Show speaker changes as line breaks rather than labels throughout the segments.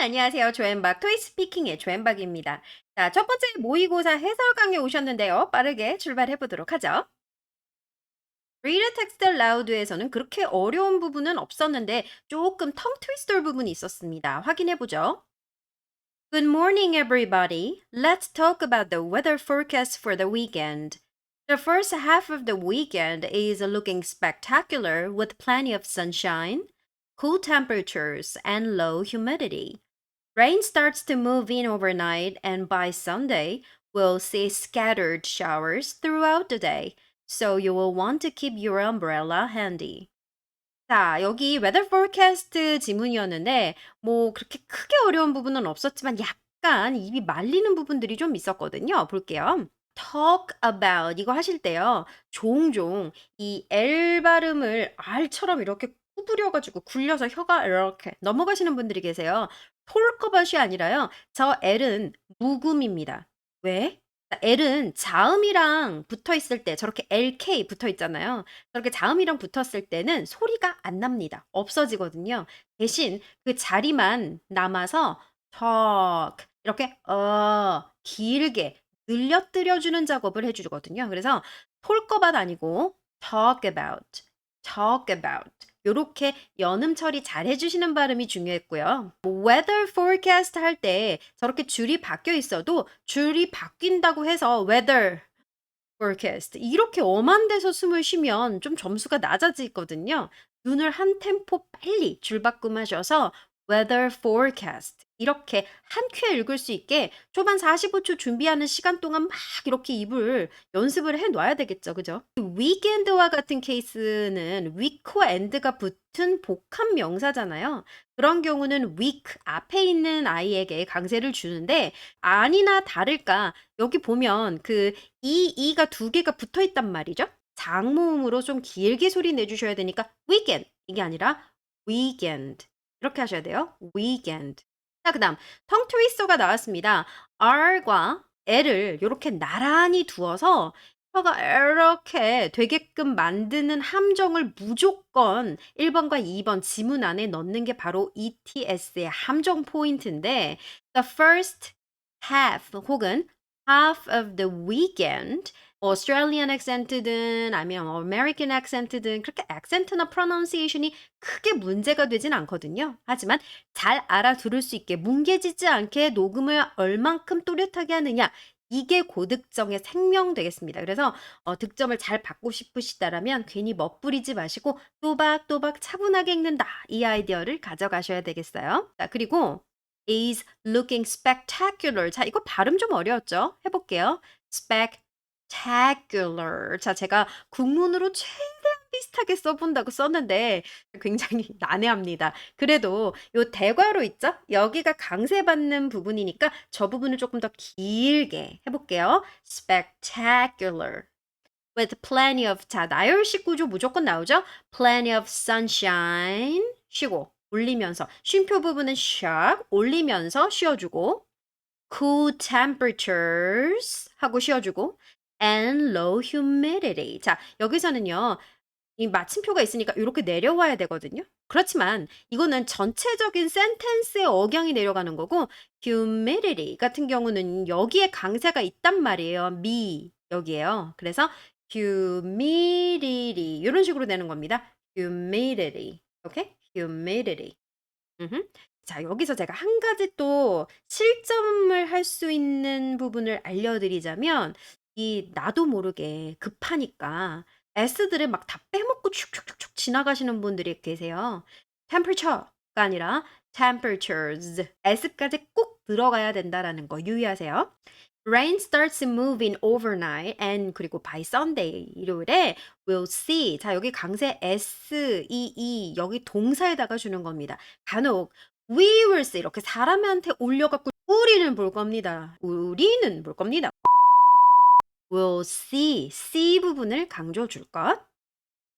안녕하세요. 조앤박 토이 스피킹의 조앤박입니다. 자, 첫 번째 모의고사 해설 강의 오셨는데요. 빠르게 출발해 보도록 하죠. Read the text aloud에서는 그렇게 어려운 부분은 없었는데 조금 텅 트위스터 부분이 있었습니다. 확인해 보죠. Good morning, everybody. Let's talk about the weather forecast for the weekend. The first half of the weekend is looking spectacular with plenty of sunshine, cool temperatures, and low humidity. Rain starts to move in overnight, and by Sunday, we'll see scattered showers throughout the day, so you will want to keep your umbrella handy. 자, 여기 weather forecast 지문이었는데, 뭐, 그렇게 크게 어려운 부분은 없었지만, 약간 입이 말리는 부분들이 좀 있었거든요. 볼게요. talk about, 이거 하실 때요. 종종 이 L 발음을 R처럼 이렇게 구부려가지고 굴려서 혀가 이렇게 넘어가시는 분들이 계세요. talk about이 아니라요. 저 L은 묵음입니다. 왜? L은 자음이랑 붙어 있을 때 저렇게 LK 붙어 있잖아요. 저렇게 자음이랑 붙었을 때는 소리가 안 납니다. 없어지거든요. 대신 그 자리만 남아서 talk 이렇게 길게 늘려뜨려 주는 작업을 해 주거든요. 그래서 talk about 아니고 talk about, talk about 요렇게 연음 처리 잘 해 주시는 발음이 중요했고요. 뭐 weather forecast 할 때 저렇게 줄이 바뀌어 있어도 줄이 바뀐다고 해서 weather forecast 이렇게 엄한 데서 숨을 쉬면 좀 점수가 낮아지거든요. 눈을 한 템포 빨리 줄바꿈하셔서 weather forecast 이렇게 한 큐에 읽을 수 있게 초반 45초 준비하는 시간 동안 막 이렇게 입을 연습을 해 놔야 되겠죠. 그죠? weekend와 같은 케이스는 week와 end가 붙은 복합 명사잖아요. 그런 경우는 week 앞에 있는 아이에게 강세를 주는데 아니나 다를까 여기 보면 그 이가 두 개가 붙어 있단 말이죠. 장모음으로 좀 길게 소리 내주셔야 되니까 weekend 이게 아니라 weekend 이렇게 하셔야 돼요. weekend. 자, 그다음 텅 트위스터가 나왔습니다. R과 L을 이렇게 나란히 두어서 혀가 이렇게 되게끔 만드는 함정을 무조건 1번과 2번 지문 안에 넣는 게 바로 ETS의 함정 포인트인데 the first half 혹은 half of the weekend Australian accent든 아니면 American accent든 그렇게 accent나 pronunciation이 크게 문제가 되진 않거든요. 하지만 잘 알아들을 수 있게 뭉개지지 않게 녹음을 얼만큼 또렷하게 하느냐 이게 고득점의 생명 되겠습니다. 그래서 득점을 잘 받고 싶으시다라면 괜히 멋부리지 마시고 또박또박 차분하게 읽는다. 이 아이디어를 가져가셔야 되겠어요. 자, 그리고 is looking spectacular. 자, 이거 발음 좀 어려웠죠? 해볼게요. spectacular. 자, 제가 국문으로 최대한 비슷하게 써본다고 썼는데 굉장히 난해합니다. 그래도 요 대괄호 있죠? 여기가 강세받는 부분이니까 저 부분을 조금 더 길게 해볼게요. spectacular. with plenty of 자, 나열식 구조 무조건 나오죠? plenty of sunshine 쉬고 올리면서 쉼표 부분은 샥 올리면서 쉬어주고 cool temperatures 하고 쉬어주고 and low humidity. 자, 여기서는요. 이 마침표가 있으니까 요렇게 내려와야 되거든요. 그렇지만 이거는 전체적인 센텐스의 억양이 내려가는 거고 humidity 같은 경우는 여기에 강세가 있단 말이에요. me 여기에요. 그래서 humidity 요런 식으로 되는 겁니다. humidity. 오케이? humidity. 음흠. 자, 여기서 제가 한 가지 또 실점을 할 수 있는 부분을 알려드리자면 이 나도 모르게 급하니까 S들을 막 다 빼먹고 축축축축 지나가시는 분들이 계세요. temperature가 아니라 temperatures. S까지 꼭 들어가야 된다라는 거 유의하세요. Rain starts moving overnight and 그리고 by Sunday 일요일에 we'll see. 자, 여기 강세 S, E 여기 동사에다가 주는 겁니다. 간혹 we will see 이렇게 사람한테 올려갖고 우리는 볼 겁니다. 우리는 볼 겁니다. we'll see 부분을 강조해 줄 것.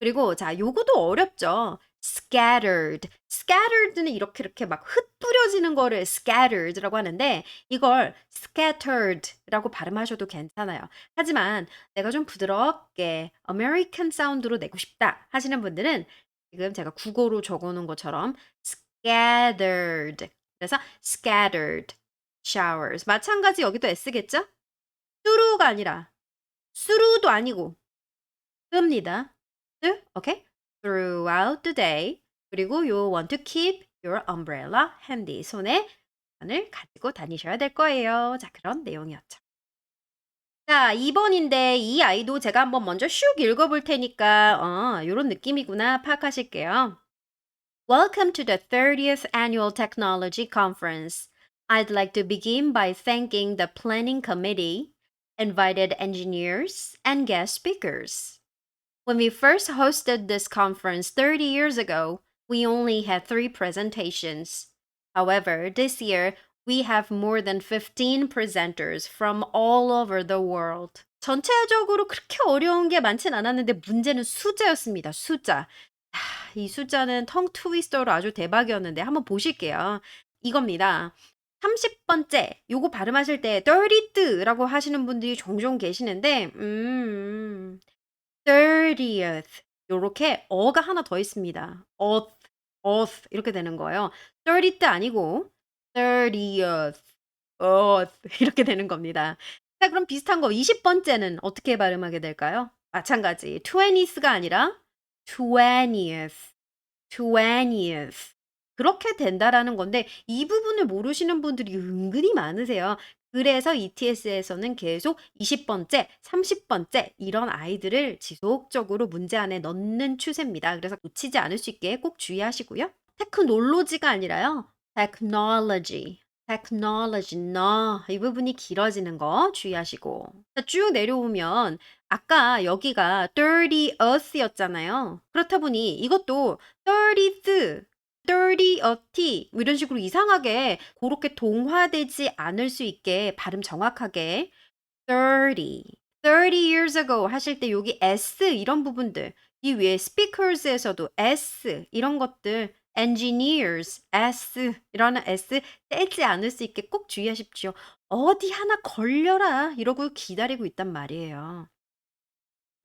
그리고 자, 요것도 어렵죠. scattered는 이렇게 막 흩뿌려지는 거를 scattered라고 하는데 이걸 scattered라고 발음하셔도 괜찮아요. 하지만 내가 좀 부드럽게 American 사운드로 내고 싶다 하시는 분들은 지금 제가 국어로 적어 놓은 것처럼 scattered 그래서 scattered showers. 마찬가지 여기도 S겠죠? through가 아니라 through도 아니고 습니다. 오케이? throughout the day. 그리고 you want to keep your umbrella handy. 손에 우산을 가지고 다니셔야 될 거예요. 자, 그런 내용이었죠. 자, 2번인데 이 아이도 제가 한번 먼저 슉 읽어볼 테니까 요런 느낌이구나 파악하실게요. Welcome to the 30th Annual Technology Conference. I'd like to begin by thanking the planning committee, invited engineers, and guest speakers. When we first hosted this conference 30 years ago, we only had 3 presentations. However, this year, we have more than 15 presenters from all over the world. 전체적으로 그렇게 어려운 게 많진 않았는데 문제는 숫자였습니다. 숫자. 이 숫자는 텅 트위스터로 아주 대박이었는데 한번 보실게요. 이겁니다. 30번째 요거 발음하실 때 30th라고 하시는 분들이 종종 계시는데 30th 요렇게 어가 하나 더 있습니다. th 이렇게 되는 거예요. 30th 아니고 30th 이렇게 되는 겁니다. 자, 그럼 비슷한 거 20번째는 어떻게 발음하게 될까요? 마찬가지 20th가 아니라 20th, 20th. 그렇게 된다라는 건데 이 부분을 모르시는 분들이 은근히 많으세요. 그래서 ETS에서는 계속 20번째, 30번째 이런 아이들을 지속적으로 문제 안에 넣는 추세입니다. 그래서 놓치지 않을 수 있게 꼭 주의하시고요. 테크놀로지가 아니라요. technology. 이 부분이 길어지는 거 주의하시고. 자, 쭉 내려오면 아까 여기가 30th였잖아요. 그렇다 보니 이것도 30th, 30th 뭐 이런 식으로 이상하게 그렇게 동화되지 않을 수 있게 발음 정확하게 30 years ago 하실 때 여기 S 이런 부분들 이 위에 speakers에서도 S 이런 것들 engineers S 이러는 S 떼지 않을 수 있게 꼭 주의하십시오. 어디 하나 걸려라 이러고 기다리고 있단 말이에요.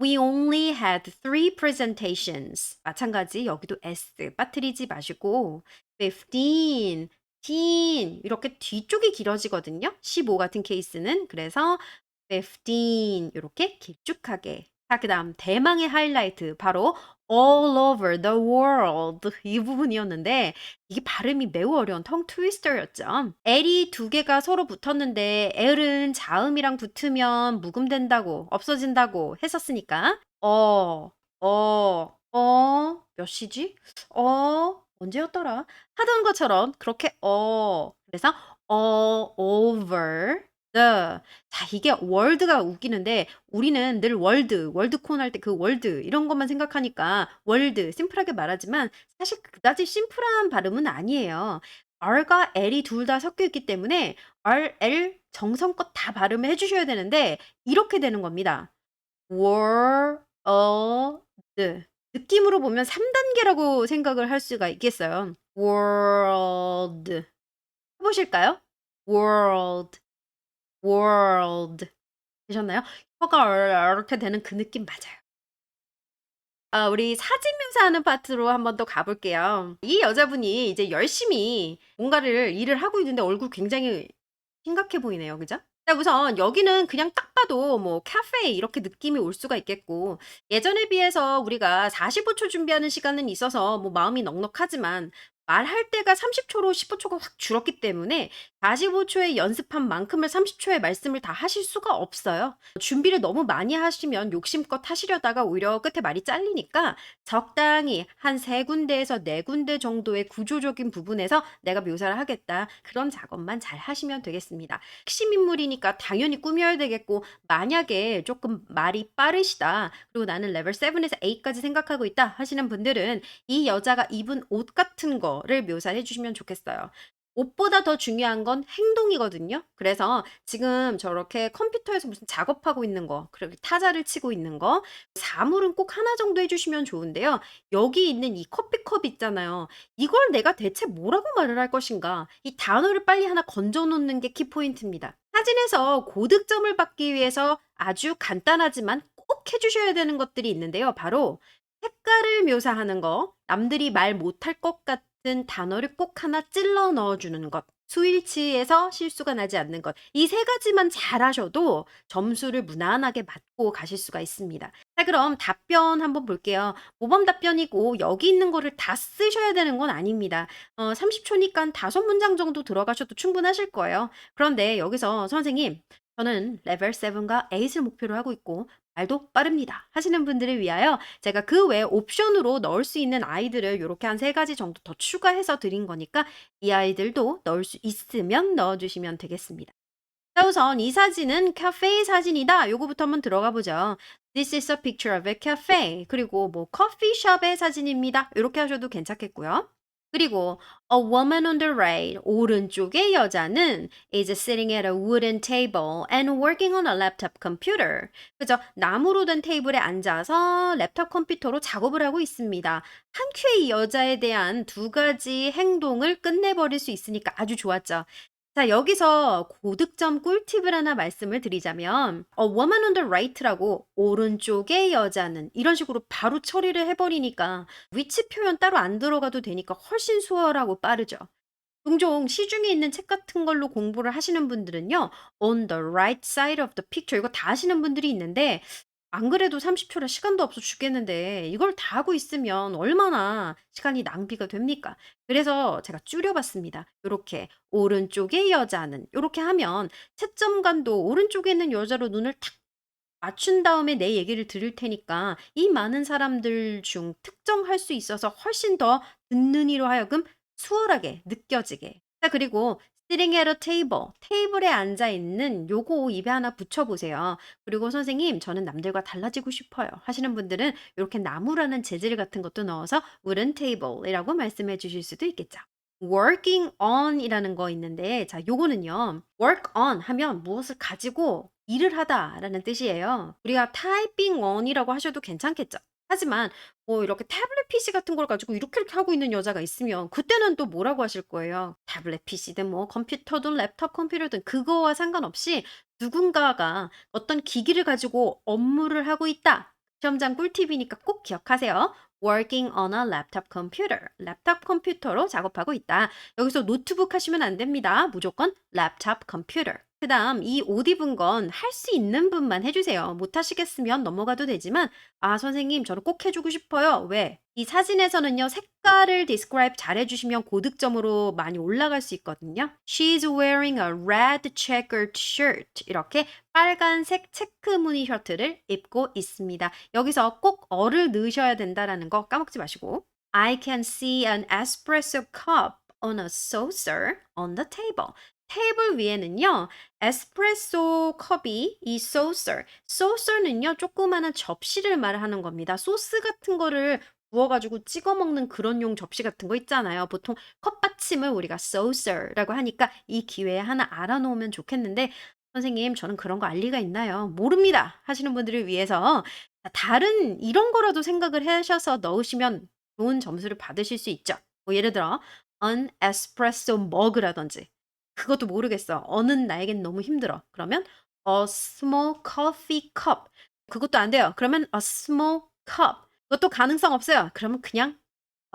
We only had 3 presentations. 마찬가지 여기도 S 빠뜨리지 마시고 15, teen 이렇게 뒤쪽이 길어지거든요. 15 같은 케이스는. 그래서 15 요렇게 길쭉하게. 자, 그다음 대망의 하이라이트 바로 all over the world 이 부분이었는데 이게 발음이 매우 어려운 텅 트위스터였죠. L이 두 개가 서로 붙었는데 L은 자음이랑 붙으면 묵음된다고 없어진다고 했었으니까 몇 시지? 언제였더라? 하던 것처럼 그렇게 그래서 all over the 자, 이게 월드가 웃기는데 우리는 늘 월드콘 할 때 그 월드 이런 것만 생각하니까 월드 심플하게 말하지만 사실 그다지 심플한 발음은 아니에요. R과 L이 둘 다 섞여 있기 때문에 R, L 정성껏 다 발음을 해 주셔야 되는데 이렇게 되는 겁니다. world 느낌으로 보면 3단계라고 생각을 할 수가 있겠어요. world 해 보실까요? world 되셨나요? 혀가 이렇게 되는 그 느낌 맞아요. 우리 사진 묘사하는 파트로 한번 또 가볼게요. 이 여자분이 이제 열심히 뭔가를 일을 하고 있는데 얼굴 굉장히 심각해 보이네요. 그죠? 자, 우선 여기는 그냥 딱 봐도 뭐 카페 이렇게 느낌이 올 수가 있겠고 예전에 비해서 우리가 45초 준비하는 시간은 있어서 뭐 마음이 넉넉하지만 말할 때가 30초로 15초가 확 줄었기 때문에 45초의 연습한 만큼을 30초의 말씀을 다 하실 수가 없어요. 준비를 너무 많이 하시면 욕심껏 하시려다가 오히려 끝에 말이 잘리니까 적당히 한 3군데에서 4군데 정도의 구조적인 부분에서 내가 묘사를 하겠다. 그런 작업만 잘 하시면 되겠습니다. 핵심 인물이니까 당연히 꾸며야 되겠고 만약에 조금 말이 빠르시다. 그리고 나는 레벨 7에서 8까지 생각하고 있다 하시는 분들은 이 여자가 입은 옷 같은 거를 묘사해 주시면 좋겠어요. 옷보다 더 중요한 건 행동이거든요. 그래서 지금 저렇게 컴퓨터에서 무슨 작업하고 있는 거, 그리고 타자를 치고 있는 거, 사물은 꼭 하나 정도 해주시면 좋은데요. 여기 있는 이 커피컵 있잖아요. 이걸 내가 대체 뭐라고 말을 할 것인가? 이 단어를 빨리 하나 건져 놓는 게 키포인트입니다. 사진에서 고득점을 받기 위해서 아주 간단하지만 꼭 해주셔야 되는 것들이 있는데요. 바로 색깔을 묘사하는 거, 남들이 말 못할 것 같은 같은 단어를 꼭 하나 찔러 넣어주는 것. 스위치에서 실수가 나지 않는 것. 이 세 가지만 잘하셔도 점수를 무난하게 맞고 가실 수가 있습니다. 자, 그럼 답변 한번 볼게요. 모범 답변이고 여기 있는 거를 다 쓰셔야 되는 건 아닙니다. 30초니까 5문장 정도 들어가셔도 충분하실 거예요. 그런데 여기서 선생님, 저는 레벨 7과 8을 목표로 하고 있고 말도 빠릅니다 하시는 분들을 위하여 제가 그 외에 옵션으로 넣을 수 있는 아이들을 요렇게 한 3가지 정도 더 추가해서 드린 거니까 이 아이들도 넣을 수 있으면 넣어주시면 되겠습니다. 자, 우선 이 사진은 카페 사진이다. 요거부터 한번 들어가 보죠. This is a picture of a cafe. 그리고 뭐 커피숍의 사진입니다. 이렇게 하셔도 괜찮겠고요. 그리고 a woman on the right, 오른쪽의 여자는 is sitting at a wooden table and working on a laptop computer. 그죠? 나무로 된 테이블에 앉아서 랩탑 컴퓨터로 작업을 하고 있습니다. 한 큐의 이 여자에 대한 2가지 행동을 끝내버릴 수 있으니까 아주 좋았죠. 자, 여기서 고득점 꿀팁을 하나 말씀을 드리자면 woman on the right라고 오른쪽의 여자는 이런 식으로 바로 처리를 해버리니까 위치 표현 따로 안 들어가도 되니까 훨씬 수월하고 빠르죠. 종종 시중에 있는 책 같은 걸로 공부를 하시는 분들은요. on the right side of the picture 이거 다 하시는 분들이 있는데 안 그래도 30초라 시간도 없어 죽겠는데 이걸 다 하고 있으면 얼마나 시간이 낭비가 됩니까? 그래서 제가 줄여 봤습니다. 요렇게 오른쪽의 여자는 요렇게 하면 채점관도 오른쪽에 있는 여자로 눈을 탁 맞춘 다음에 내 얘기를 들을 테니까 이 많은 사람들 중 특정할 수 있어서 훨씬 더 듣는 이로 하여금 수월하게 느껴지게. 자, 그리고 sitting at a table, 테이블에 앉아 있는 요거 입에 하나 붙여 보세요. 그리고 선생님, 저는 남들과 달라지고 싶어요 하시는 분들은 이렇게 나무라는 재질 같은 것도 넣어서 wooden table이라고 말씀해 주실 수도 있겠죠. working on 이라는 거 있는데 자, 요거는요. work on 하면 무엇을 가지고 일을 하다라는 뜻이에요. 우리가 typing on이라고 하셔도 괜찮겠죠. 하지만 뭐 이렇게 태블릿 PC 같은 걸 가지고 이렇게 하고 있는 여자가 있으면 그때는 또 뭐라고 하실 거예요? 태블릿 PC든 뭐 컴퓨터든 랩탑 컴퓨터든 그거와 상관없이 누군가가 어떤 기기를 가지고 업무를 하고 있다. 시험장 꿀팁이니까 꼭 기억하세요. working on a laptop computer. 랩탑 컴퓨터로 작업하고 있다. 여기서 노트북 하시면 안 됩니다. 무조건 laptop computer. 그다음 이 옷 입은 건 할 수 있는 분만 해 주세요. 못 하시겠으면 넘어가도 되지만 "아 선생님 저는 꼭 해 주고 싶어요." 왜? 이 사진에서는요. 색깔을 describe 잘해 주시면 고득점으로 많이 올라갈 수 있거든요. "She's wearing a red checkered shirt." 이렇게 빨간색 체크 무늬 셔츠를 입고 있습니다. 여기서 꼭 어를 넣으셔야 된다라는 거 까먹지 마시고 I can see an espresso cup on a saucer on the table. 테이블 위에는요. 에스프레소 컵이 이 saucer는요. 조그마한 접시를 말하는 겁니다. 소스 같은 거를 부어 가지고 찍어 먹는 그런 용 접시 같은 거 있잖아요. 보통 컵 받침을 우리가 saucer라고 하니까 이 기회에 하나 알아 놓으면 좋겠는데 "선생님 저는 그런 거 알 리가 있나요? 모릅니다." 하시는 분들을 위해서 다른 이런 거라도 생각을 하셔서 넣으시면 좋은 점수를 받으실 수 있죠. 뭐 예를 들어 an espresso mug라든지 그것도 모르겠어. "어는 나에겐 너무 힘들어." 그러면 a small coffee cup. 그것도 안 돼요. 그러면 a small cup. 그것도 가능성 없어요. 그러면 그냥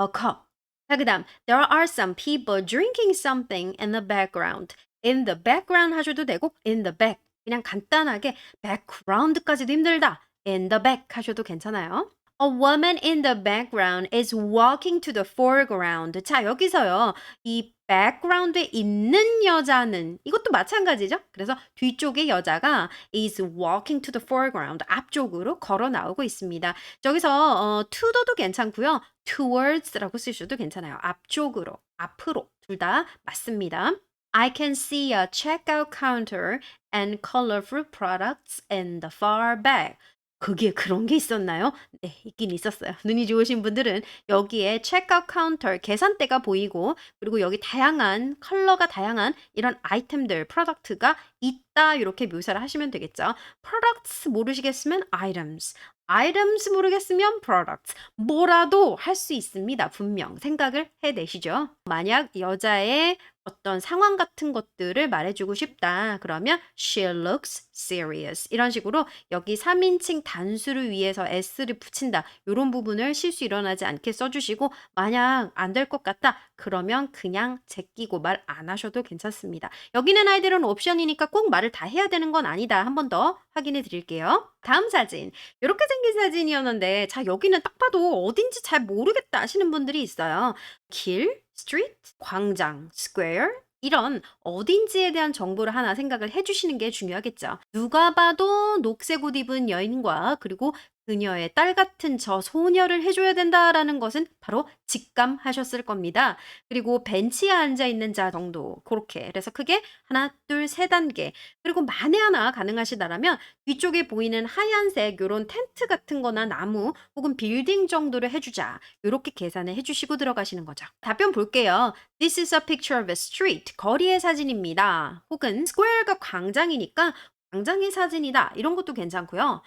a cup. 자, 그다음 there are some people drinking something in the background. in the background 하셔도 되고 in the back 그냥 간단하게 background까지도 힘들다. in the back 하셔도 괜찮아요. A woman in the background is walking to the foreground. 자, 여기서요. 이 background에 있는 여자는 이것도 마찬가지죠. 그래서 뒤쪽의 여자가 is walking to the foreground. 앞쪽으로 걸어 나오고 있습니다. 저기서 to the도 괜찮고요. towards라고 쓰셔도 괜찮아요. 앞쪽으로, 앞으로 둘 다 맞습니다. I can see a checkout counter and colorful products in the far back. 거기에 그런 게 있었나요? 네, 있긴 있었어요. 눈이 좋으신 분들은 여기에 체크아웃 카운터 계산대가 보이고 그리고 여기 다양한 컬러가 다양한 이런 아이템들, 프로덕트가 있다 이렇게 묘사를 하시면 되겠죠. products 모르시겠으면 items 모르겠으면 products 뭐라도 할 수 있습니다. 분명 생각을 해내시죠. 만약 여자의 어떤 상황 같은 것들을 말해주고 싶다. 그러면 she looks serious. 이런 식으로 여기 3인칭 단수를 위해서 s를 붙인다. 요런 부분을 실수 일어나지 않게 써주시고 만약 안 될 것 같다. 그러면 그냥 제끼고 말 안 하셔도 괜찮습니다. 여기 있는 아이들은 옵션이니까 꼭 말을 다 해야 되는 건 아니다. 한 번 더 확인해 드릴게요. 다음 사진. 요렇게 생긴 사진이었는데 자 여기는 딱 봐도 어딘지 잘 모르겠다 하시는 분들이 있어요. 길, street, 광장, square 이런 어딘지에 대한 정보를 하나 생각을 해 주시는 게 중요하겠죠. 누가 봐도 녹색 옷 입은 여인과 그리고 그녀의 딸 같은 저 소녀를 해 줘야 된다라는 것은 바로 직감하셨을 겁니다. 그리고 벤치에 앉아 있는 자 정도 고렇게. 그래서 크게 하나, 둘, 세 단계. 그리고 만에 하나 가능하시다라면 뒤쪽에 보이는 하얀색 요런 텐트 같은 거나 나무 혹은 빌딩 정도를 해 주자. 요렇게 계산을 해 주시고 들어가시는 거죠. 답변 볼게요. This is a picture of a street. 거리의 사진입니다. 혹은 square가 광장이니까 광장의 사진이다. 이런 것도 괜찮고요.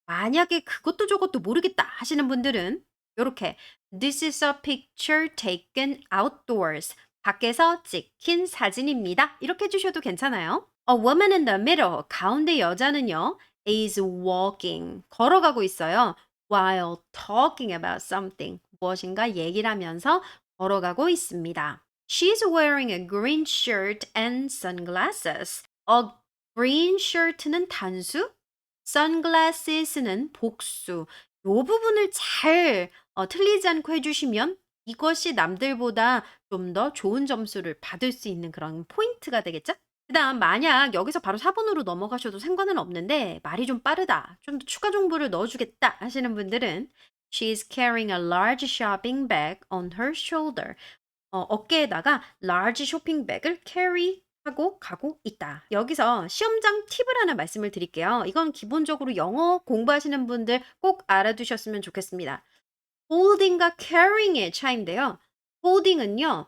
만약에 그것도 저것도 모르겠다 하시는 분들은 요렇게 This is a picture taken outdoors. 밖에서 찍힌 사진입니다. 이렇게 해 주셔도 괜찮아요. A woman in the middle. 가운데 여자는요. is walking. 걸어가고 있어요. while talking about something. 무엇인가 얘기를 하면서 걸어가고 있습니다. She's wearing a green shirt and sunglasses. A green shirt는 단수, sunglasses는 복수. 요 부분을 잘 틀리지 않고 해 주시면 이것이 남들보다 좀 더 좋은 점수를 받을 수 있는 그런 포인트가 되겠죠? 그다음 만약 여기서 바로 4 번으로 넘어가셔도 상관은 없는데 말이 좀 빠르다. 좀 더 추가 정보를 넣어 주겠다 하시는 분들은 She's carrying a large shopping bag on her shoulder. 어깨에다가 large 쇼핑백을 carry 하고 가고 있다. 여기서 시험장 팁을 하나 말씀을 드릴게요. 이건 기본적으로 영어 공부하시는 분들 꼭 알아두셨으면 좋겠습니다. holding과 carrying의 차이인데요. holding은요.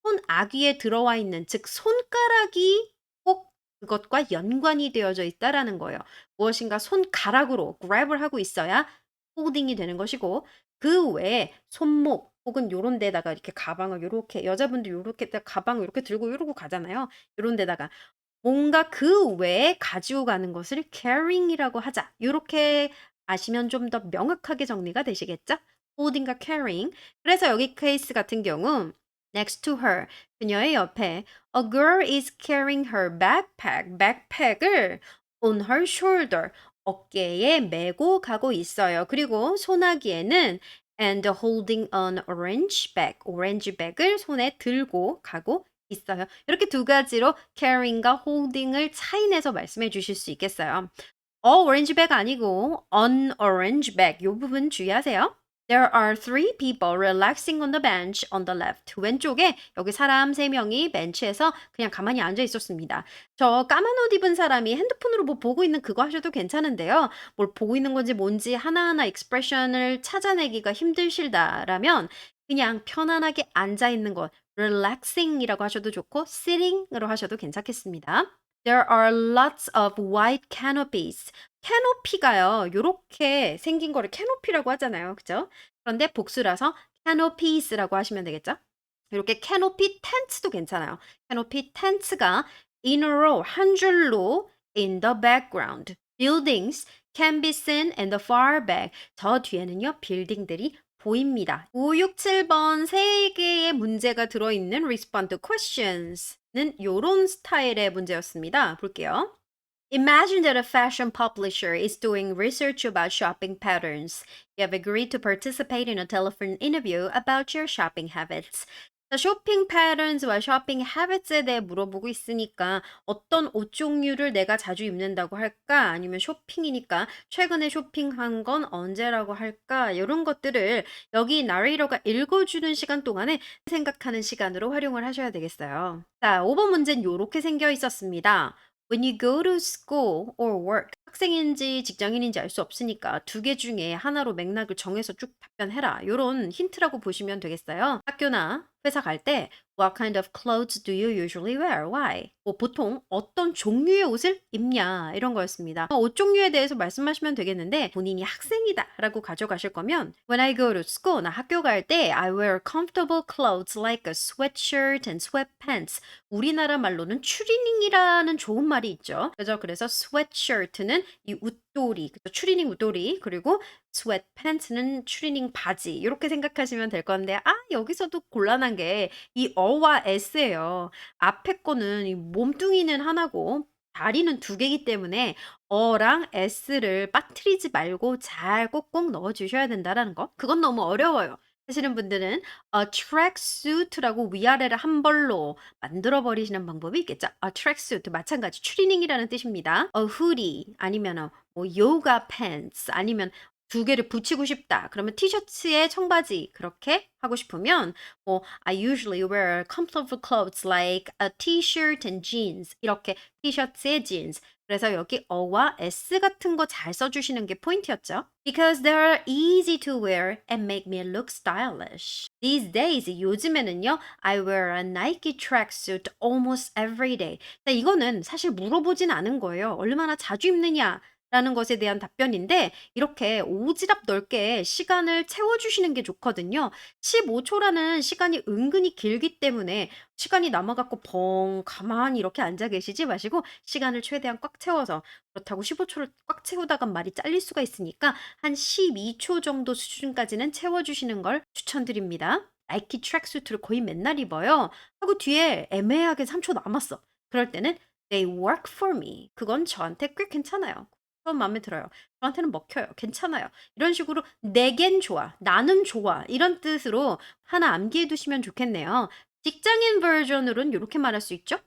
손 아귀에 들어와 있는 즉 손가락이 꼭 그것과 연관이 되어져 있다라는 거예요. 무엇인가 손가락으로 grab을 하고 있어야 holding이 되는 것이고 그 외에 손목 혹은 요런 데다가 이렇게 가방을 요렇게 여자분들 요렇게 딱 가방을 요렇게 들고 요러고 가잖아요. 요런 데다가 뭔가 그 외에 가지고 가는 것을 carrying이라고 하자. 요렇게 아시면 좀 더 명확하게 정리가 되시겠죠? holding과 carrying. 그래서 여기 케이스 같은 경우 next to her 그녀의 옆에 a girl is carrying her backpack. backpack을 on her shoulder 어깨에 메고 가고 있어요. 그리고 소나기에는 and holding an orange bag. 오렌지 백을 손에 들고 가고 있어요. 이렇게 두 가지로 carrying과 holding을 차이내서 말씀해 주실 수 있겠어요. 오렌지 백 아니고 an orange bag 요 부분 주의하세요. There are three people relaxing on the bench on the left. 왼쪽에 여기 사람 3명이 벤치에서 그냥 가만히 앉아 있었습니다. 저 까만 옷 입은 사람이 핸드폰으로 뭐 보고 있는 그거 하셔도 괜찮은데요. 뭘 보고 있는 건지 뭔지 하나하나 익스프레션을 찾아내기가 힘드시다라면 그냥 편안하게 앉아 있는 것 relaxing이라고 하셔도 좋고 sitting으로 하셔도 괜찮겠습니다. There are lots of white canopies. 캐노피가요. 요렇게 생긴 거를 캐노피라고 하잖아요. 그죠? 그런데 복수라서 canopies라고 하시면 되겠죠? 요렇게 canopy tents도 괜찮아요. canopy tents가 in a row 한 줄로 in the background. buildings can be seen in the far back. 저 뒤에는요. 빌딩들이 보입니다. 5, 6, 7번 세 개의 문제가 들어있는 respond to questions는 요런 스타일의 문제였습니다. 볼게요. Imagine that a fashion publisher is doing research about shopping patterns. You have agreed to participate in a telephone interview about your shopping habits. 자, 쇼핑 패턴스와 쇼핑 habits에 대해 물어보고 있으니까 어떤 옷 종류를 내가 자주 입는다고 할까? 아니면 쇼핑이니까 최근에 쇼핑한 건 언제라고 할까? 이런 것들을 여기 나레이터가 읽어주는 시간 동안에 생각하는 시간으로 활용을 하셔야 되겠어요. 자, 5번 문제는 이렇게 생겨 있었습니다. When you go to school or work, 학생인지 직장인인지 알 수 없으니까 두 개 중에 하나로 맥락을 정해서 쭉 답변해라. 요런 힌트라고 보시면 되겠어요. 학교나 회사 갈 때 What kind of clothes do you usually wear? Why? 뭐 보통 어떤 종류의 옷을 입냐 이런 거였습니다. 옷 종류에 대해서 말씀하시면 되겠는데 본인이 학생이다라고 가져가실 거면 When I go to school, 나 학교 갈 때 I wear comfortable clothes like a sweatshirt and sweatpants. 우리나라 말로는 추리닝이라는 좋은 말이 있죠. 그래서 sweatshirt는 이 웃도리, 그죠? 추리닝 웃도리 그리고 sweatpants는 추리닝 바지 이렇게 생각하시면 될 건데 여기서도 곤란한 게 이 어와 s예요. 앞에 거는 이 몸뚱이는 하나고 다리는 두 개이기 때문에 어랑 s를 빠뜨리지 말고 잘 꼭꼭 넣어 주셔야 된다라는 거. 그건 너무 어려워요. 하시는 분들은 tracksuit라고 위아래를 한 벌로 만들어 버리시는 방법이 있겠죠. tracksuit 마찬가지 추리닝이라는 뜻입니다. hoodie 아니면은 뭐 yoga pants 아니면 두 개를 붙이고 싶다. 그러면 티셔츠에 청바지 그렇게 하고 싶으면 뭐 I usually wear comfortable clothes like a t-shirt and jeans 이렇게 티셔츠에 jeans 그래서 여기 어와 s 같은 거 잘 써주시는 게 포인트였죠. Because they are easy to wear and make me look stylish. These days, 요즘에는요, I wear a Nike tracksuit almost every day. 자, 이거는 사실 물어보진 않은 거예요. 얼마나 자주 입느냐? 라는 것에 대한 답변인데 이렇게 오지랖 넓게 시간을 채워주시는 게 좋거든요. 15초라는 시간이 은근히 길기 때문에 시간이 남아 갖고 벙 가만히 이렇게 앉아 계시지 마시고 시간을 최대한 꽉 채워서 그렇다고 15초를 꽉 채우다가 말이 잘릴 수가 있으니까 한 12초 정도 수준까지는 채워주시는 걸 추천드립니다. 나이키 트랙수트를 거의 맨날 입어요. 하고 뒤에 애매하게 3초 남았어. 그럴 때는 They work for me. 그건 저한테 꽤 괜찮아요. 그건 마음에 들어요. 저한테는 먹혀요. 괜찮아요. 이런 식으로 내겐 좋아, 나는 좋아 이런 뜻으로 하나 암기해 두시면 좋겠네요. 직장인 버전으로는 이렇게 말할 수 있죠.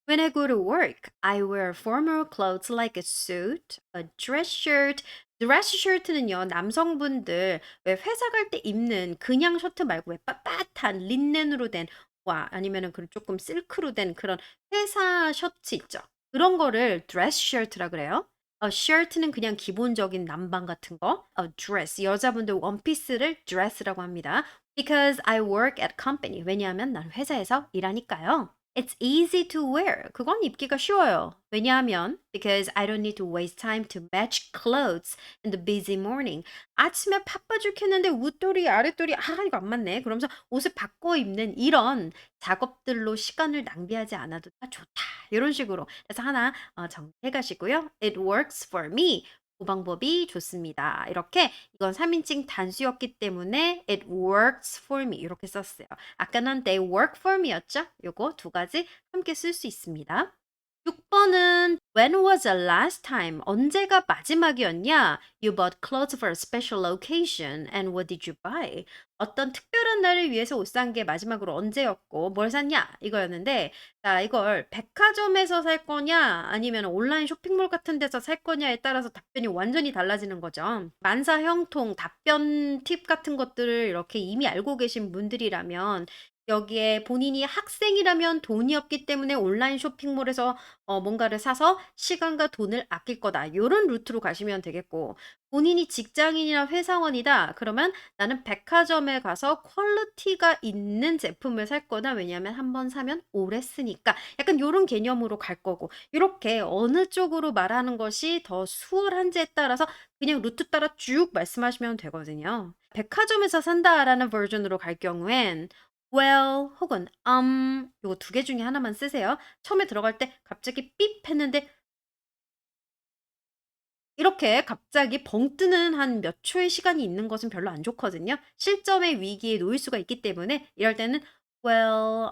When I go to work, I wear formal clothes like a suit, a dress shirt. 드레스 셔츠는요, 남성분들 왜 회사 갈 때 입는 그냥 셔츠 말고 왜 빳빳한 린넨으로 된 와 아니면은 그 조금 실크로 된 그런 회사 셔츠 있죠. 그런 거를 드레스 셔츠라 그래요. shirt는 그냥 기본적인 남방 같은 거. dress 여자분들 원피스를 dress라고 합니다. Because I work at company. 왜냐하면 난 회사에서 일하니까요. It's easy to wear. 그건 입기가 쉬워요. 왜냐하면 because I don't need to waste time to match clothes in the busy morning. 아침에 바빠 죽겠는데 윗도리 아랫도리 이거 안 맞네. 그러면서 옷을 바꿔 입는 이런 작업들로 시간을 낭비하지 않아도 좋다. 이런 식으로. 그래서 하나 정리해 가시고요. It works for me. 그 방법이 좋습니다. 이렇게 이건 3인칭 단수였기 때문에 it works for me 이렇게 썼어요. 아까는 they work for me였죠? 요거 두 가지 함께 쓸 수 있습니다. 6번은 When was the last time? 언제가 마지막이었냐? You bought clothes for a special occasion and what did you buy? 어떤 특별한 날을 위해서 옷 산 게 마지막으로 언제였고 뭘 샀냐? 이거였는데 자, 이걸 백화점에서 살 거냐 아니면 온라인 쇼핑몰 같은 데서 살 거냐에 따라서 답변이 완전히 달라지는 거죠. 만사 형통 답변 팁 같은 것들을 이렇게 이미 알고 계신 분들이라면 여기에 본인이 학생이라면 돈이 없기 때문에 온라인 쇼핑몰에서 뭔가를 사서 시간과 돈을 아낄 거다. 요런 루트로 가시면 되겠고 본인이 직장인이나 회사원이다. 그러면 나는 백화점에 가서 퀄리티가 있는 제품을 살 거다. 왜냐하면 한 번 사면 오래 쓰니까. 약간 요런 개념으로 갈 거고 요렇게 어느 쪽으로 말하는 것이 더 수월한지에 따라서 그냥 루트 따라 쭉 말씀하시면 되거든요. 백화점에서 산다라는 버전으로 갈 경우엔 well 혹은 요거 두 개 중에 하나만 쓰세요. 처음에 들어갈 때 갑자기 삐 했는데 이렇게 갑자기 벙 뜨는 한 몇 초의 시간이 있는 것은 별로 안 좋거든요. 실점의 위기에 놓일 수가 있기 때문에 이럴 때는 well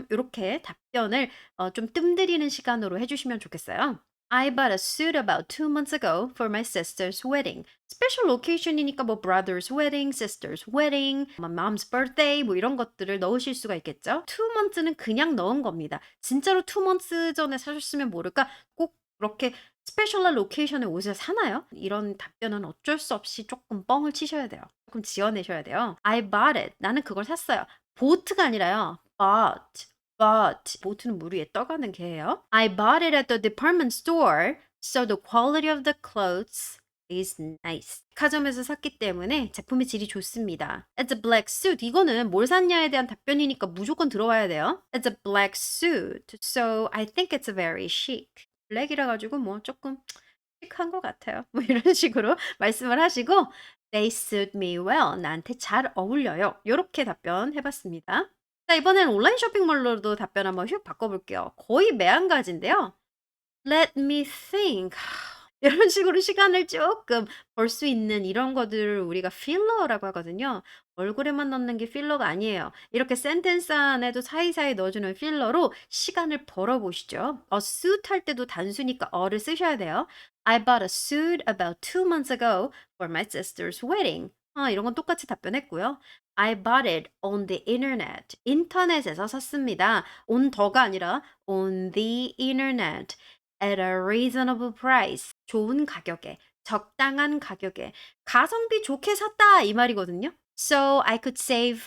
요렇게 답변을 좀 뜸들이는 시간으로 해 주시면 좋겠어요. I bought a suit about 2 months ago for my sister's wedding. 스페셜 occasion이니까 뭐 brother's wedding, sister's wedding, my mom's birthday 뭐 이런 것들을 넣으실 수가 있겠죠. 2 months는 그냥 넣은 겁니다. 진짜로 2 months 전에 사셨으면 모를까 꼭 그렇게 스페셜한 로케이션에 옷을 사나요? 이런 답변은 어쩔 수 없이 조금 뻥을 치셔야 돼요. 조금 지어내셔야 돼요. I bought it. 나는 그걸 샀어요. bought가 아니라요. bought. boat는 물 위에 떠가는 개예요. I bought it at the department store, so the quality of the clothes is nice. 백화점에서 샀기 때문에 제품의 질이 좋습니다. It's a black suit. 이거는 뭘 샀냐에 대한 답변이니까 무조건 들어와야 돼요. It's a black suit. So I think it's very chic. 블랙이라 가지고 뭐 조금 시크한 것 같아요. 뭐 이런 식으로 말씀을 하시고 They suit me well. 나한테 잘 어울려요. 요렇게 답변해 봤습니다. 자, 이번엔 온라인 쇼핑몰로도 답변 한번 휙 바꿔볼게요. 거의 매한가지인데요. Let me think. 이런 식으로 시간을 조금 벌 수 있는 이런 것들을 우리가 필러라고 하거든요. 얼굴에만 넣는 게 필러가 아니에요. 이렇게 센텐스 안에도 사이사이 넣어주는 필러로 시간을 벌어보시죠. A suit 할 때도 단수니까 어를 쓰셔야 돼요. I bought a suit about 2 months ago for my sister's wedding. 이런 건 똑같이 답변했고요. I bought it on the internet. 인터넷에서 샀습니다. on the가 아니라 on the internet. At a reasonable price. 좋은 가격에, 적당한 가격에, 가성비 좋게 샀다 이 말이거든요. So I could save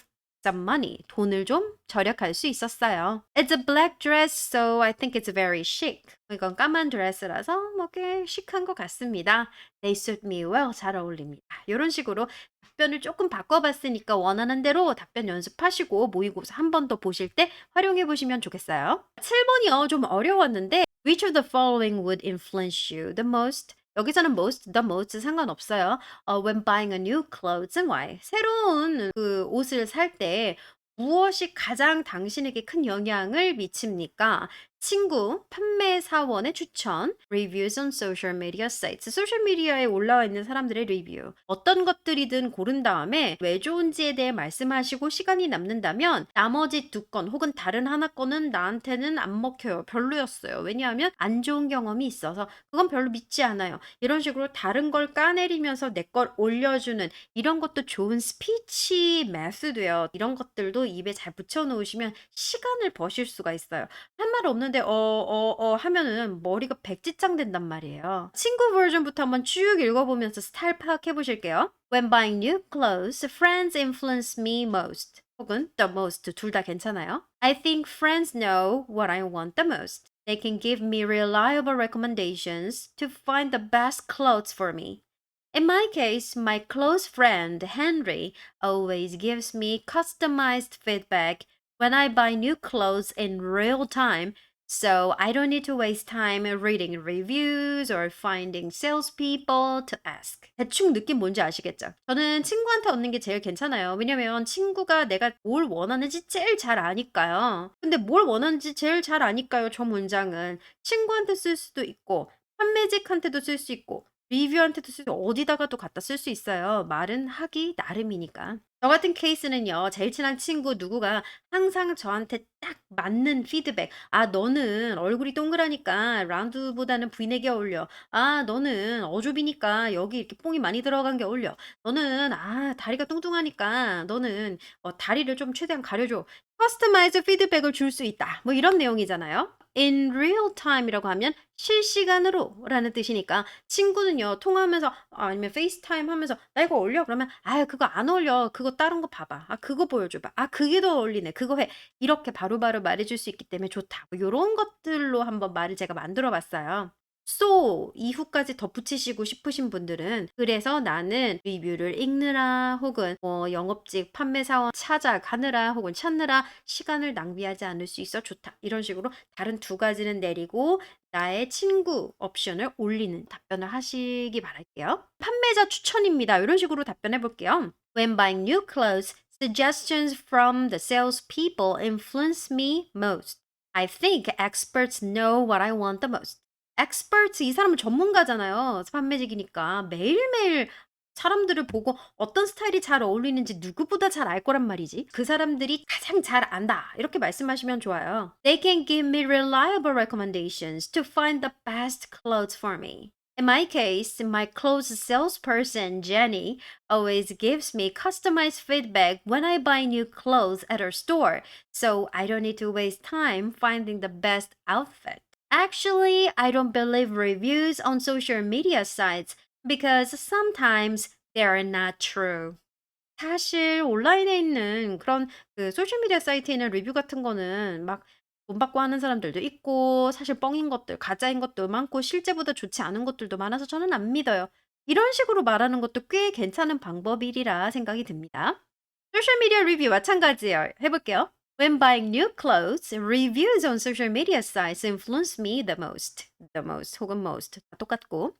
some money. 돈을 좀 절약할 수 있었어요. It's a black dress, so I think it's very chic. 이건 까만 드레스라서 뭐 꽤 시크한 것 같습니다. They suit me well. 잘 어울립니다. 이런 식으로 답변을 조금 바꿔봤으니까 원하는 대로 답변 연습하시고 모의고사 한 번 더 보실 때 활용해 보시면 좋겠어요. 7번이요. 좀 어려웠는데 Which of the following would influence you the most? 여기서는 most, the most 상관없어요. When buying a new clothes and why? 새로운 그 옷을 살 때 무엇이 가장 당신에게 큰 영향을 미칩니까? 친구, 판매 사원의 추천, reviews on social media sites. 소셜미디어에 올라와 있는 사람들의 리뷰. 어떤 것들이든 고른 다음에 왜 좋은지에 대해 말씀하시고 시간이 남는다면 나머지 2건 혹은 다른 하나 건은 나한테는 안 먹혀요. 별로였어요. 왜냐하면 안 좋은 경험이 있어서 그건 별로 믿지 않아요. 이런 식으로 다른 걸 까내리면서 내 걸 올려주는 이런 것도 좋은 스피치 메소드예요. 이런 것들도 입에 잘 붙여놓으시면 시간을 버실 수가 있어요. 할 말 없는데 하면은 머리가 백지장 된단 말이에요. 친구 버전부터 한번 쭉 읽어보면서 스타일 파악해 보실게요. When buying new clothes, friends influence me most. 혹은 the most 둘 다 괜찮아요. I think friends know what I want the most. They can give me reliable recommendations to find the best clothes for me. In my case, my close friend Henry always gives me customized feedback when I buy new clothes in real time, so I don't need to waste time reading reviews or finding salespeople to ask. 대충 느낌 뭔지 아시겠죠? 저는 친구한테 얻는 게 제일 괜찮아요. 왜냐면 친구가 내가 뭘 원하는지 제일 잘 아니까요. 근데 뭘 원하는지 제일 잘 아니까요, 저 문장은. 친구한테 쓸 수도 있고, 판매직한테도 쓸 수 있고, 리뷰한테도 쓸 수 어디다가도 갖다 쓸 수 있어요. 말은 하기 나름이니까. 저 같은 케이스는요. 제일 친한 친구 누구가 항상 저한테 딱 맞는 피드백. "아 너는 얼굴이 동그라니까 라운드보다는 브이넥이 어울려. 아 너는 어좁이니까 여기 이렇게 뽕이 많이 들어간 게 어울려. 너는 다리가 뚱뚱하니까 너는 다리를 좀 최대한 가려 줘." 커스터마이즈 피드백을 줄 수 있다. 뭐 이런 내용이잖아요. In real time이라고 하면 실시간으로라는 뜻이니까 친구는요. 통화하면서 아니면 페이스타임 하면서 "나 이거 어울려?" 그러면 "아유 그거 안 어울려. 그거 다른 거 봐 봐. 아 그거 보여줘 봐. 아 그게 더 어울리네. 그거 해." 이렇게 바로바로 말해 줄 수 있기 때문에 좋다. 뭐 요런 것들로 한번 말을 제가 만들어 봤어요. So 이후까지 덧붙이시고 싶으신 분들은 그래서 나는 리뷰를 읽느라 혹은 영업직 판매사원 찾아가느라 혹은 찾느라 시간을 낭비하지 않을 수 있어 좋다. 이런 식으로 다른 2가지는 내리고 나의 친구 옵션을 올리는 답변을 하시기 바랄게요. 판매자 추천입니다. 이런 식으로 답변해 볼게요. When buying new clothes, suggestions from the salespeople influence me most. I think experts know what I want the most. experts 이 사람은 전문가잖아요. 판매직이니까. 매일매일 사람들을 보고 어떤 스타일이 잘 어울리는지 누구보다 잘 알 거란 말이지. 그 사람들이 가장 잘 안다. 이렇게 말씀하시면 좋아요. They can give me reliable recommendations to find the best clothes for me. In my case, my clothes salesperson, Jenny, always gives me customized feedback when I buy new clothes at her store, so I don't need to waste time finding the best outfit. Actually, I don't believe reviews on social media sites because sometimes they are not true. 사실 온라인에 있는 그런 그 소셜미디어 사이트에 있는 리뷰 같은 거는 막 돈 받고 하는 사람들도 있고 사실 뻥인 것들, 가짜인 것도 많고 실제보다 좋지 않은 것들도 많아서 저는 안 믿어요. 이런 식으로 말하는 것도 꽤 괜찮은 방법이리라 생각이 듭니다. 소셜 미디어 리뷰 마찬가지예요. 해볼게요. When buying new clothes, reviews on social media sites influence me the most. The most 혹은 most 다 똑같고.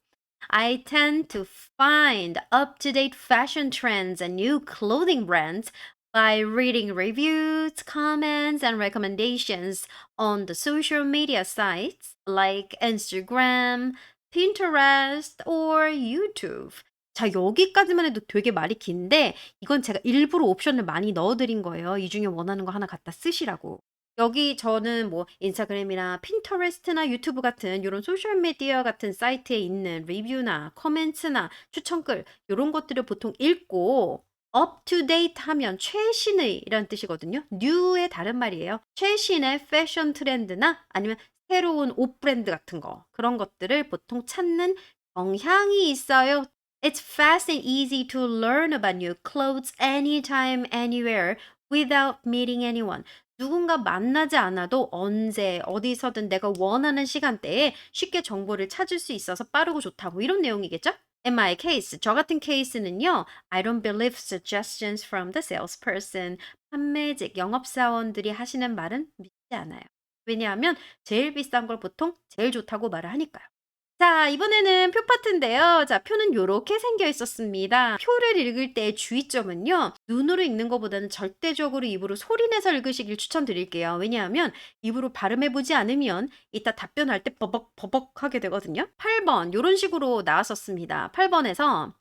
I tend to find up-to-date fashion trends and new clothing brands by reading reviews, comments, and recommendations on the social media sites like Instagram, Pinterest, or YouTube. 자, 여기까지만 해도 되게 말이 긴데 이건 제가 일부러 옵션을 많이 넣어 드린 거예요. 이 중에 원하는 거 하나 갖다 쓰시라고. 여기 저는 뭐 인스타그램이나 핀터레스트나 유튜브 같은 요런 소셜 미디어 같은 사이트에 있는 리뷰나 코멘트나 추천글 요런 것들을 보통 읽고 up to date 하면 최신의 이란 뜻이거든요. new의 다른 말이에요. 최신의 패션 트렌드나 아니면 새로운 옷 브랜드 같은 거 그런 것들을 보통 찾는 경향이 있어요. It's fast and easy to learn about new clothes anytime, anywhere without meeting anyone. 누군가 만나지 않아도 언제 어디서든 내가 원하는 시간대에 쉽게 정보를 찾을 수 있어서 빠르고 좋다고 이런 내용이겠죠? In my case, 저 같은 케이스는요. I don't believe suggestions from the salesperson. 판매직, 영업사원들이 하시는 말은 믿지 않아요. 왜냐하면 제일 비싼 걸 보통 제일 좋다고 말을 하니까요. 자, 이번에는 표 파트인데요. 자, 표는 요렇게 생겨 있었습니다. 표를 읽을 때의 주의점은요. 눈으로 읽는 것보다는 절대적으로 입으로 소리 내서 읽으시길 추천드릴게요. 왜냐하면 입으로 발음해 보지 않으면 이따 답변할 때 버벅버벅 하게 되거든요. 8번 요런 식으로 나왔었습니다. 8번에서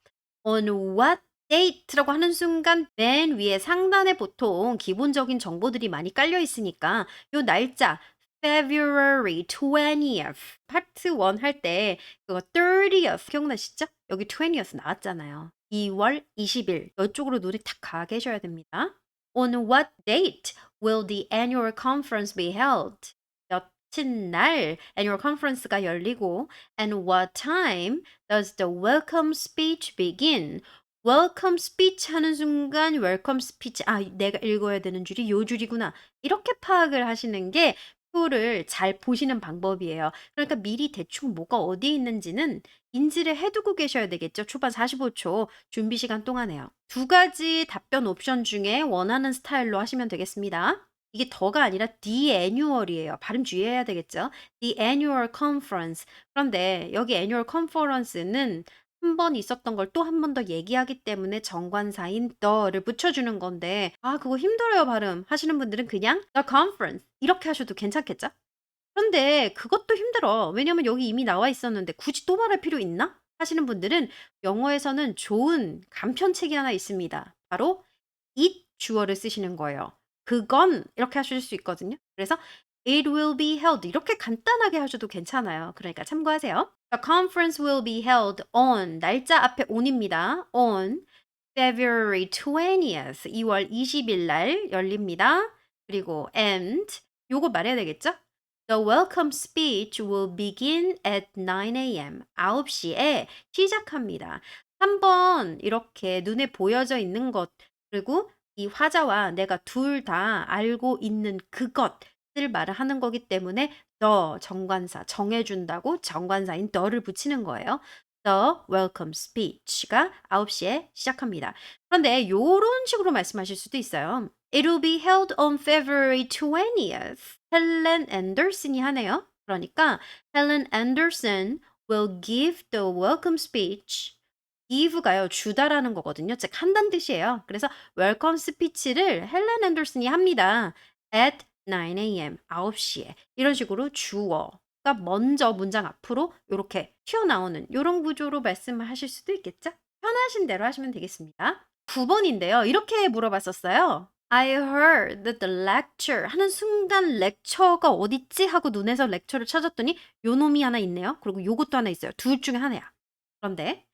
on what date라고 하는 순간 맨 위에 상단에 보통 기본적인 정보들이 많이 깔려 있으니까 요 날짜 February 20th 파트 1 할 때 그거 30th 기억나시죠? 여기 20th 나왔잖아요. 2월 20일 이쪽으로 눈이 탁 가 계셔야 됩니다. On what date will the annual conference be held? 며칠 날 annual conference가 열리고 and what time does the welcome speech begin? welcome speech 하는 순간 welcome speech 내가 읽어야 되는 줄이 요 줄이구나. 이렇게 파악을 하시는 게 표를 잘 보시는 방법이에요. 그러니까 미리 대충 뭐가 어디에 있는지는 인지를 해 두고 계셔야 되겠죠. 초반 45초 준비 시간 동안에요. 두 가지 답변 옵션 중에 원하는 스타일로 하시면 되겠습니다. 이게 더가 아니라 the annual이에요. 발음 주의해야 되겠죠. The annual conference. 그런데 여기 annual conference는 한 번 있었던 걸 또 한 번 더 얘기하기 때문에 정관사인 the를 붙여주는 건데 그거 힘들어요 발음 하시는 분들은 그냥 the conference 이렇게 하셔도 괜찮겠죠? 그런데 그것도 힘들어. 왜냐면 여기 이미 나와 있었는데 굳이 또 말할 필요 있나? 하시는 분들은 영어에서는 좋은 간편책이 하나 있습니다. 바로 it 주어를 쓰시는 거예요. 그건 이렇게 하실 수 있거든요. 그래서 it will be held 이렇게 간단하게 하셔도 괜찮아요. 그러니까 참고하세요. The conference will be held on 날짜 앞에 on입니다. on February 20th 2월 20일 날 열립니다. 그리고 and 요거 말해야 되겠죠? The welcome speech will begin at 9 a.m. 9시에 시작합니다. 한번 이렇게 눈에 보여져 있는 것 그리고 이 화자와 내가 둘 다 알고 있는 그것을 말을 하는 거기 때문에 the 정관사 정해준다고 정관사인 the를 붙이는 거예요. The welcome speech가 9시에 시작합니다. 그런데 요런 식으로 말씀하실 수도 있어요. It will be held on February 20th. 헬렌 앤더슨이 하네요. 그러니까 Helen Anderson will give the welcome speech. give가요 주다라는 거거든요. 즉 한다는 뜻이에요. 그래서 웰컴 스피치를 헬렌 앤더슨이 합니다. at 9 a.m. 9시에 이런 식으로 주어가 먼저 문장 앞으로 이렇게 튀어나오는 이런 구조로 말씀을 하실 수도 있겠죠? 편하신 대로 하시면 되겠습니다. 9번인데요. 이렇게 물어봤었어요. I heard that the lecture 하는 순간 lecture가 어딨지? 하고 눈에서 lecture를 찾았더니 요 놈이 하나 있네요. 그리고 요것도 하나 있어요. 둘 중에 하나야. 그런데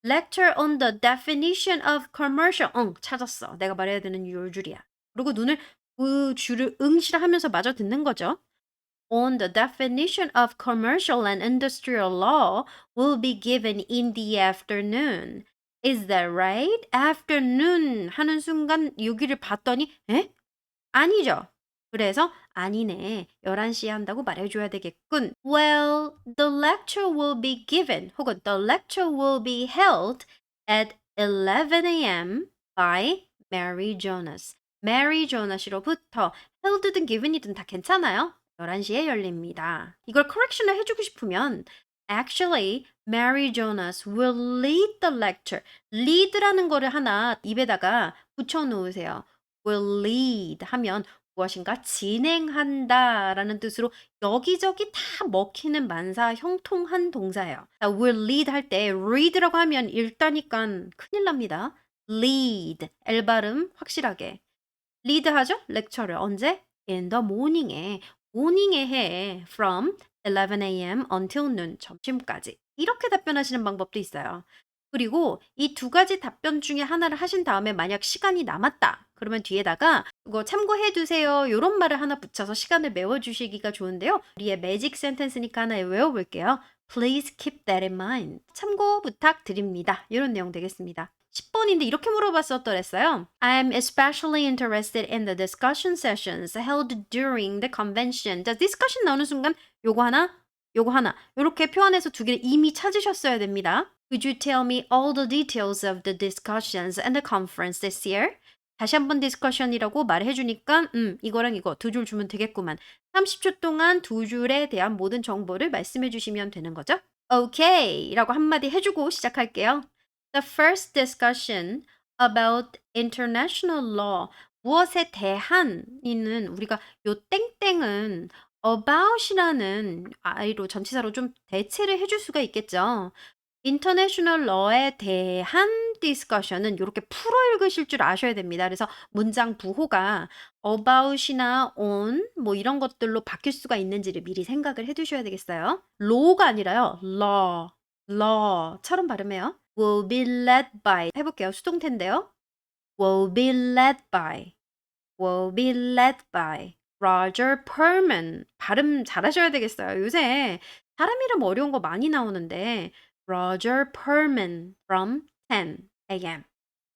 lecture on the definition of commercial. 찾았어. 내가 말해야 되는 요 줄이야. 그리고 눈을 그 줄을 응시하면서 마저 듣는 거죠. On the definition of commercial and industrial law will be given in the afternoon. Is that right? afternoon 하는 순간 여기를 봤더니 에? 아니죠. 그래서 아니네. 11시에 한다고 말해줘야 되겠군. Well, the lecture will be given 혹은 the lecture will be held at 11 a.m. by Mary Jonas. Mary Jonas로부터 held든 given이든 다 괜찮아요. 11시에 열립니다. 이걸 correction을 해주고 싶으면 actually Mary Jonas will lead the lecture. lead라는 거를 하나 입에다가 붙여 놓으세요. will lead 하면 무엇인가 진행한다라는 뜻으로 여기저기 다 먹히는 만사 형통한 동사예요. 자, will lead 할 때 read라고 하면 읽다니까 큰일 납니다. lead, L 발음 확실하게. lead 하죠? lecture를 언제? in the morning에. morning에 해. from 11 a.m. until noon, 점심까지. 이렇게 답변하시는 방법도 있어요. 그리고 이 두 가지 답변 중에 하나를 하신 다음에 만약 시간이 남았다. 그러면 뒤에다가 이거 참고해 두세요. 요런 말을 하나 붙여서 시간을 메워 주시기가 좋은데요. 우리의 매직 센텐스니까 하나 외워볼게요. Please keep that in mind. 참고 부탁드립니다. 이런 내용 되겠습니다. 10번인데 이렇게 물어봤었더랬어요. I'm especially interested in the discussion sessions held during the convention. 자, discussion 나오는 순간 요거 하나, 요거 하나 이렇게 표현해서 두 개를 이미 찾으셨어야 됩니다. Could you tell me all the details of the discussions and the conference this year? 다시 한번 디스커션이라고 말해 주니까 이거랑 이거 두 줄 주면 되겠구만. 30초 동안 두 줄에 대한 모든 정보를 말씀해 주시면 되는 거죠. Okay 라고 한마디 해주고 시작할게요. The first discussion about international law. 무엇에 대한이는 우리가 요 땡땡은 about이라는 I로 전치사로 좀 대체를 해줄 수가 있겠죠. 인터내셔널 러에 대한 디스커션은 요렇게 풀어 읽으실 줄 아셔야 됩니다. 그래서 문장 부호가 about이나 on 뭐 이런 것들로 바뀔 수가 있는지를 미리 생각을 해 두셔야 되겠어요. law가 아니라요. law처럼 발음해요. will be led by 해볼게요. 수동태인데요. will be led by will be led by Roger Perman. 발음 잘하셔야 되겠어요. 요새 사람 이름 어려운 거 많이 나오는데 Roger Perman from 10 a.m.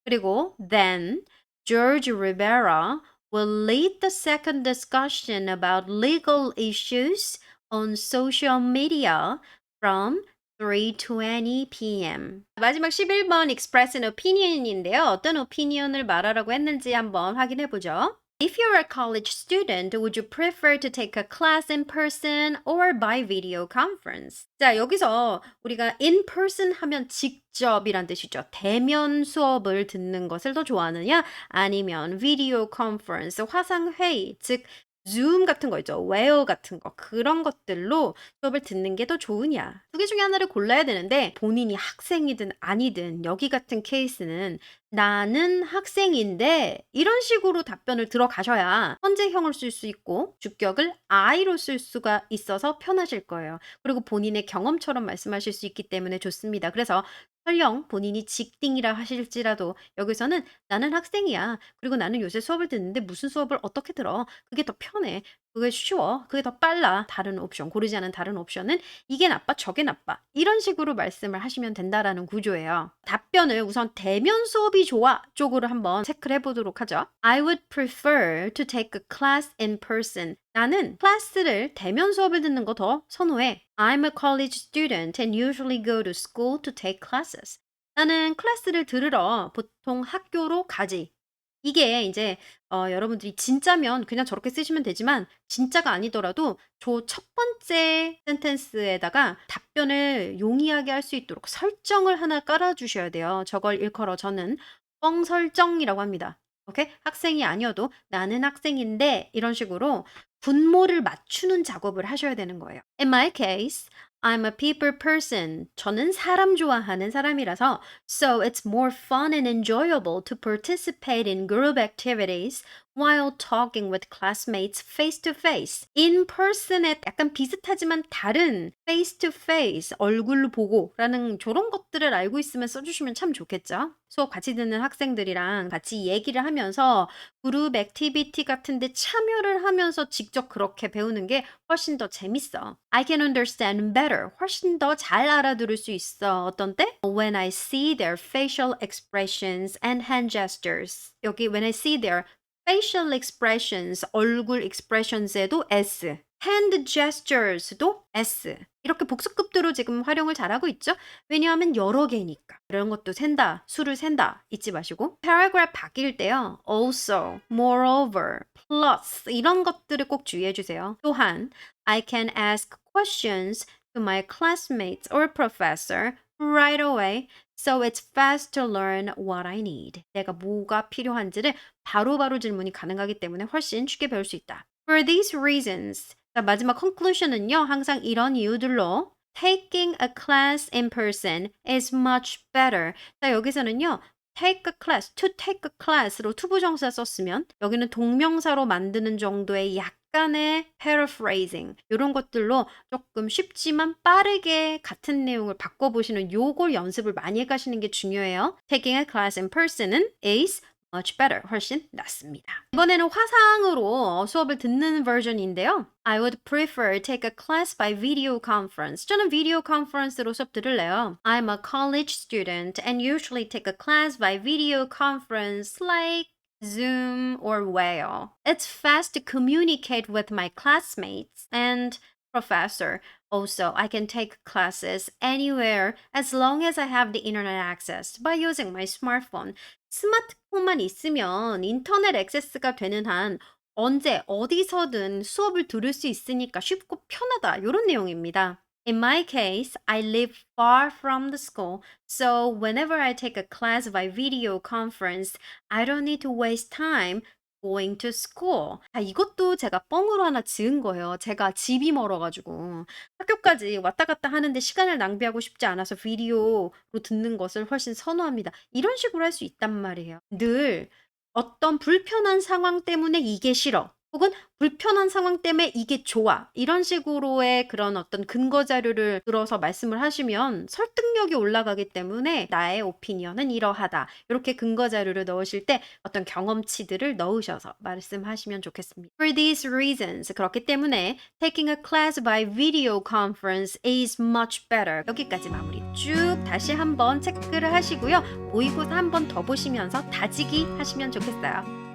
그리고 then George Rivera will lead the second discussion about legal issues on social media from 3:20 p.m. 마지막 11번 express an opinion인데요. 어떤 opinion을 말하라고 했는지 한번 확인해 보죠. If you're a college student, would you prefer to take a class in person or by video conference? 자, 여기서 우리가 in person 하면 직접이란 뜻이죠. 대면 수업을 듣는 것을 더 좋아하느냐? 아니면 video conference, 화상회의, 즉 Zoom 같은 거 있죠. 웨어 같은 거. 그런 것들로 수업을 듣는 게 더 좋으냐. 두 개 중에 하나를 골라야 되는데 본인이 학생이든 아니든 여기 같은 케이스는 나는 학생인데 이런 식으로 답변을 들어가셔야 현재형을 쓸 수 있고 주격을 I로 쓸 수가 있어서 편하실 거예요. 그리고 본인의 경험처럼 말씀하실 수 있기 때문에 좋습니다. 그래서 설령 본인이 직딩이라 하실지라도 여기서는 나는 학생이야. 그리고 나는 요새 수업을 듣는데 무슨 수업을 어떻게 들어? 그게 더 편해. 그게 쉬워. 그게 더 빨라. 다른 옵션, 고르지 않은 다른 옵션은 이게 나빠, 저게 나빠. 이런 식으로 말씀을 하시면 된다라는 구조예요. 답변을 우선 대면 수업이 좋아 쪽으로 한번 체크를 해보도록 하죠. I would prefer to take a class in person. 나는 클래스를 대면 수업을 듣는 거 더 선호해. I'm a college student and usually go to school to take classes. 나는 클래스를 들으러 보통 학교로 가지. 이게 이제 여러분들이 진짜면 그냥 저렇게 쓰시면 되지만 진짜가 아니더라도 저 첫 번째 센텐스에다가 답변을 용이하게 할 수 있도록 설정을 하나 깔아 주셔야 돼요. 저걸 일컬어 저는 뻥 설정이라고 합니다. 오케이? 학생이 아니어도 나는 학생인데 이런 식으로 분모를 맞추는 작업을 하셔야 되는 거예요. In my case, I'm a people person. 저는 사람 좋아하는 사람이라서 so it's more fun and enjoyable to participate in group activities while talking with classmates face to face. In person에 약간 비슷하지만 다른 face to face, 얼굴 보고라는 저런 것들을 알고 있으면 써주시면 참 좋겠죠. 수업 같이 듣는 학생들이랑 같이 얘기를 하면서 그룹 액티비티 같은 데 참여를 하면서 직접 그렇게 배우는 게 훨씬 더 재밌어. I can understand better. 훨씬 더 잘 알아들을 수 있어. 어떤 때? When I see their facial expressions and hand gestures. 여기 when I see their facial expressions, 얼굴 expressions에도 S, hand gestures도 S. 이렇게 복수급도로 지금 활용을 잘하고 있죠? 왜냐하면 여러 개니까. 이런 것도 센다, 수를 센다 잊지 마시고. paragraph 바뀔 때요. also, moreover, plus 이런 것들을 꼭 주의해 주세요. 또한 I can ask questions to my classmates or professor right away. So it's fast to learn what I need. 내가 뭐가 필요한지를 바로바로 질문이 가능하기 때문에 훨씬 쉽게 배울 수 있다. For these reasons. 자, 마지막 conclusion은요. 항상 이런 이유들로 taking a class in person is much better. 자, 여기서는요. take a class, to take a class로 투부정사 썼으면 여기는 동명사로 만드는 정도의 약간의 paraphrasing 이런 것들로 조금 쉽지만 빠르게 같은 내용을 바꿔보시는 요걸 연습을 많이 해가시는 게 중요해요. Taking a class in person은 is much better. 훨씬 낫습니다. 이번에는 화상으로 수업을 듣는 버전인데요. I would prefer take a class by video conference. 저는 비디오 컨퍼런스로 수업 들을래요. I'm a college student and usually take a class by video conference like Zoom or Whale. It's fast to communicate with my classmates and professor. Also, I can take classes anywhere as long as I have the internet access by using my smartphone. 스마트폰만 있으면 인터넷 액세스가 되는 한 언제 어디서든 수업을 들을 수 있으니까 쉽고 편하다. 이런 내용입니다. In my case, I live far from the school, so whenever I take a class by video conference, I don't need to waste time going to school. 아, 이것도 제가 뻥으로 하나 지은 거예요. 제가 집이 멀어가지고 학교까지 왔다 갔다 하는데 시간을 낭비하고 싶지 않아서 비디오로 듣는 것을 훨씬 선호합니다. 이런 식으로 할 수 있단 말이에요. 늘 어떤 불편한 상황 때문에 이게 싫어. 혹은 불편한 상황 때문에 이게 좋아. 이런 식으로의 그런 어떤 근거 자료를 들어서 말씀을 하시면 설득력이 올라가기 때문에 나의 오피니언은 이러하다. 이렇게 근거 자료를 넣으실 때 어떤 경험치들을 넣으셔서 말씀하시면 좋겠습니다. For these reasons. 그렇기 때문에 taking a class by video conference is much better. 여기까지 마무리 쭉 다시 한번 체크를 하시고요. 모의고사 한 번 더 보시면서 다지기 하시면 좋겠어요.